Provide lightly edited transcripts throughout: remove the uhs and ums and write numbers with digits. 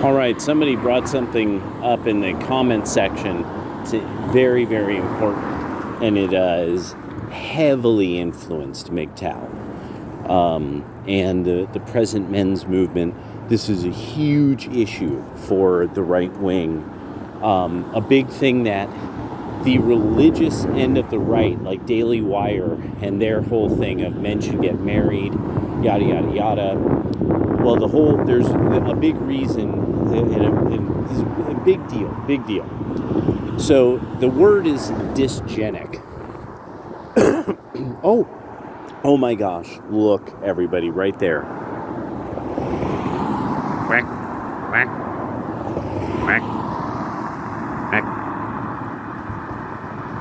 All right, somebody brought something up in the comment section. It's very, very important, and it is heavily influenced MGTOW and the present men's movement. This is a huge issue for the right wing. A big thing that the religious end of the right, like Daily Wire and their whole thing of men should get married, yada, yada, yada. Well, there's a big reason, a big deal. So the word is dysgenic. Oh my gosh, look, everybody, right there. Quack, quack, quack,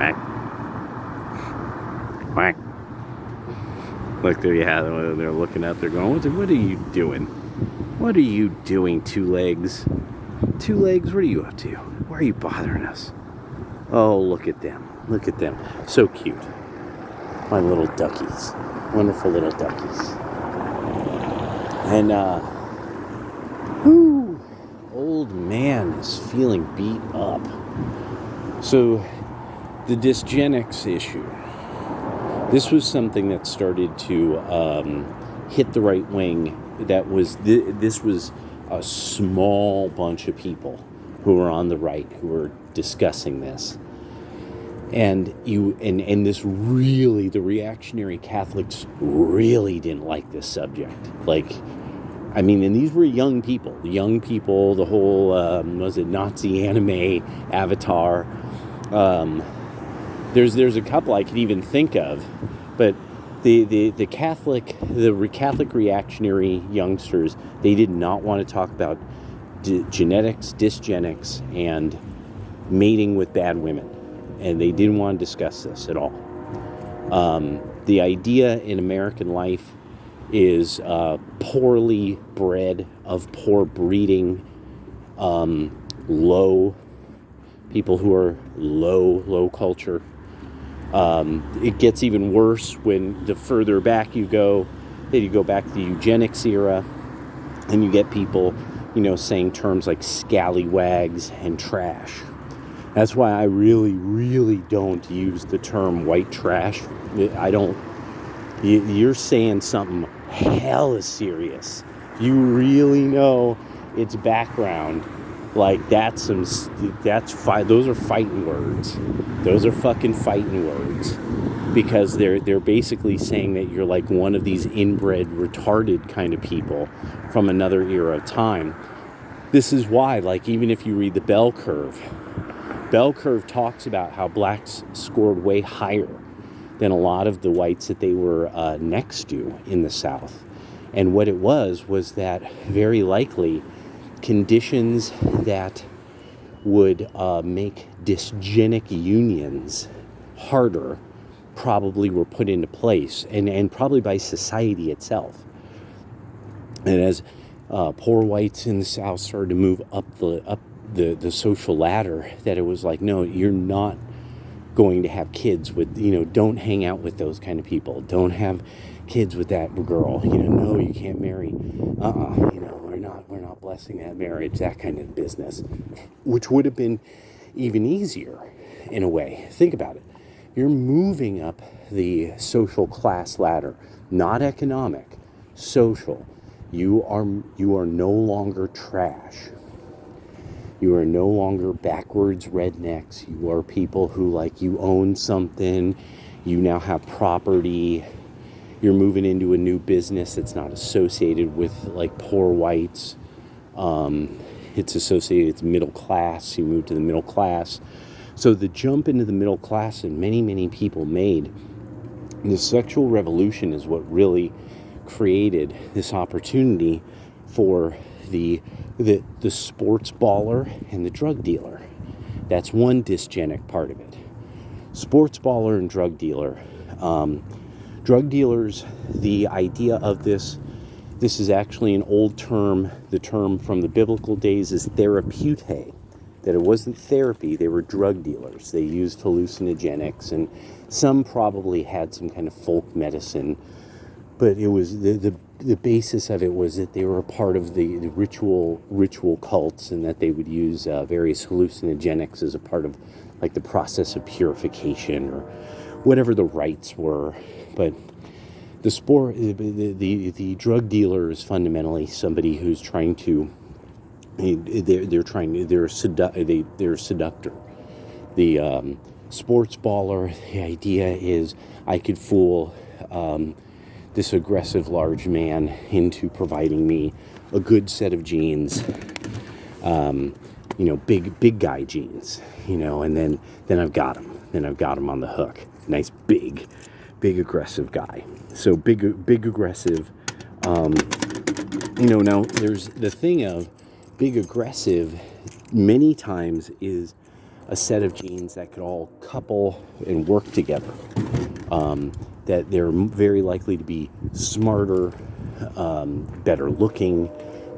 quack, quack, quack. Look, there you have it. They're looking out there going, what are you doing? What are you doing, two legs? Two legs, what are you up to? Why are you bothering us? Oh, look at them. Look at them. So cute. My little duckies. Wonderful little duckies. And, old man is feeling beat up. So, the dysgenics issue. This was something that started to hit the right wing. This was a small bunch of people who were on the right who were discussing this. And this really, the reactionary Catholics really didn't like this subject. And these were young people, the whole, was it Nazi anime avatar? There's a couple I could even think of, but the Catholic reactionary youngsters, they did not want to talk about genetics, dysgenics, and mating with bad women. And they didn't want to discuss this at all. The idea in American life is poorly bred, of poor breeding, low people who are low culture. It gets even worse when the further back you go, then you go back to the eugenics era, and you get people, saying terms like scallywags and trash. That's why I really, really don't use the term white trash. I don't. You're saying something hella serious. You really know its background. Those are fighting words. Those are fucking fighting words. Because they're basically saying that you're like one of these inbred, retarded kind of people from another era of time. This is why, even if you read the bell curve talks about how blacks scored way higher than a lot of the whites that they were next to in the South. And what it was that very likely conditions that would make dysgenic unions harder probably were put into place, and probably by society itself. And as poor whites in the South started to move up the social ladder, that it was like, no, you're not going to have kids with, don't hang out with those kind of people. Don't have kids with that girl. No, you can't marry. We're not blessing that marriage, that kind of business, which would have been even easier in a way. Think about it. You're moving up the social class ladder, not economic, social. You are no longer trash. You are no longer backwards rednecks. You are people who, you own something. You now have property. You're moving into a new business that's not associated with, poor whites. It's associated, it's middle class. You move to the middle class. So the jump into the middle class that many, many people made, the sexual revolution is what really created this opportunity for the sports baller and the drug dealer. That's one dysgenic part of it. Sports baller and drug dealer. Drug dealers, the idea of this is actually an old term. The term from the biblical days is therapeute. That it wasn't therapy, they were drug dealers. They used hallucinogenics, and some probably had some kind of folk medicine. But it was the the basis of it was that they were a part of the ritual cults, and that they would use various hallucinogenics as a part of like the process of purification or whatever the rites were. But the drug dealer is fundamentally somebody who's trying to they're a seductor. The sports baller, the idea is I could fool this aggressive large man into providing me a good set of genes, big guy genes, and then I've got him. Then I've got him on the hook. Nice big aggressive guy. So big aggressive. Now there's the thing of big aggressive. Many times is a set of genes that could all couple and work together. That they're very likely to be smarter, better looking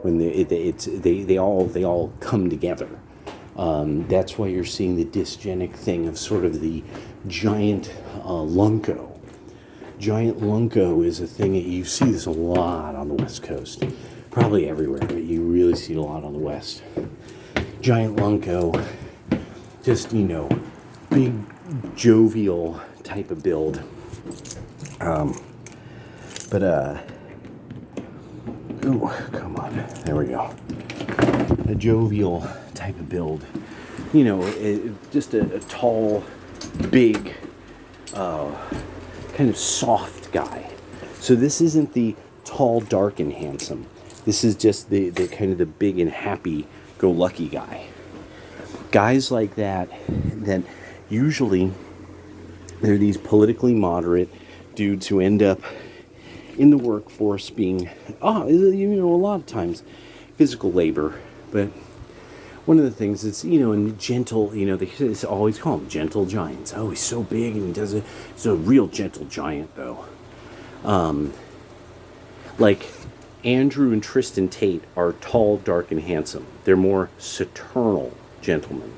when they all come together. That's why you're seeing the dysgenic thing of sort of the giant lunco. Giant lunco is a thing that you see this a lot on the West Coast, probably everywhere, but you really see it a lot on the West. Giant lunco, just big jovial type of build. Come on, there we go. A jovial type of build, just a tall, big, kind of soft guy. So this isn't the tall, dark, and handsome. This is just the kind of the big and happy-go-lucky guy. Guys like that usually they're these politically moderate dudes who end up in the workforce being, a lot of times physical labor. But one of the things is, and gentle, they always call them gentle giants. Oh, he's so big and he's a real gentle giant, though. Like Andrew and Tristan Tate are tall, dark, and handsome. They're more saturnal gentlemen.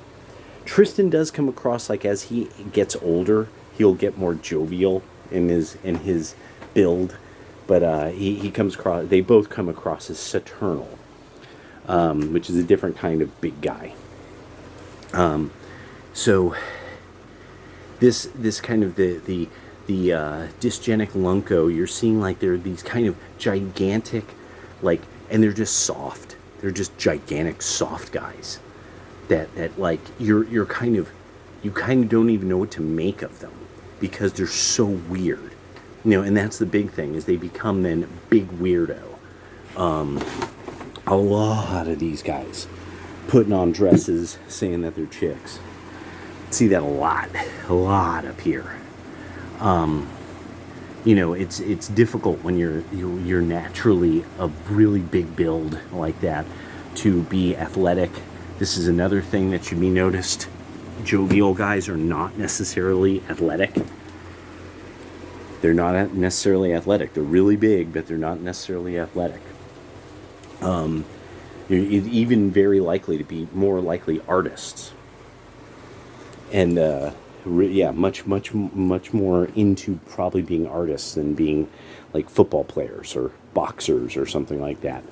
Tristan does come across like as he gets older, he'll get more jovial in his build, but he comes across. They both come across as saturnal, which is a different kind of big guy. So this kind of the dysgenic lunco, you're seeing like they're these kind of gigantic, and they're just soft. They're just gigantic soft guys that like you kind of don't even know what to make of them because they're so weird. And that's the big thing is they become then big weirdo. A lot of these guys putting on dresses saying that they're chicks. See that a lot up here. It's difficult when you're naturally a really big build like that to be athletic. This is another thing that should be noticed. Jovial guys are not necessarily athletic. They're not necessarily athletic. They're really big, but they're not necessarily athletic. You're even very likely to be more likely artists. And much more into probably being artists than being like football players or boxers or something like that.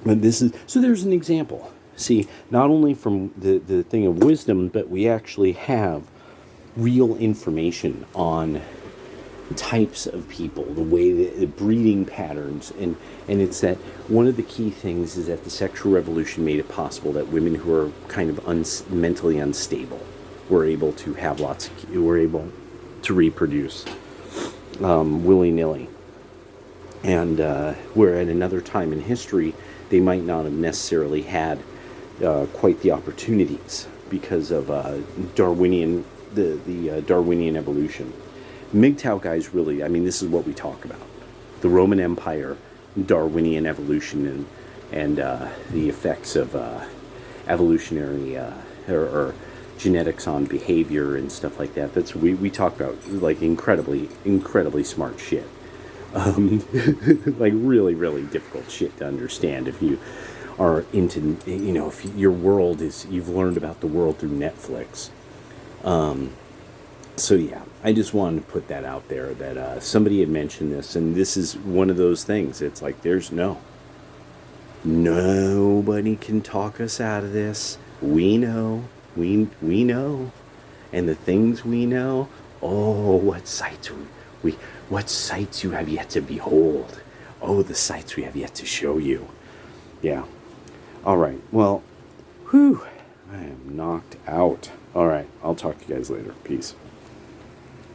But there's an example. See, not only from the thing of wisdom, but we actually have real information on types of people, the way the breeding patterns, and it's that one of the key things is that the sexual revolution made it possible that women who are kind of mentally unstable were able to have were able to reproduce willy-nilly, and where at another time in history they might not have necessarily had quite the opportunities because of Darwinian Darwinian evolution. MGTOW guys really, this is what we talk about. The Roman Empire, Darwinian evolution, and the effects of evolutionary or genetics on behavior and stuff like that. That's we talk about like incredibly smart shit. Like really difficult shit to understand if you are into, if your world is, you've learned about the world through Netflix. So yeah, I just wanted to put that out there that somebody had mentioned this, and this is one of those things. It's like there's nobody can talk us out of this. We know, we know, and the things we know. Oh, what sights you have yet to behold. Oh, the sights we have yet to show you. Yeah. All right. Well, whew, I am knocked out. All right. I'll talk to you guys later. Peace.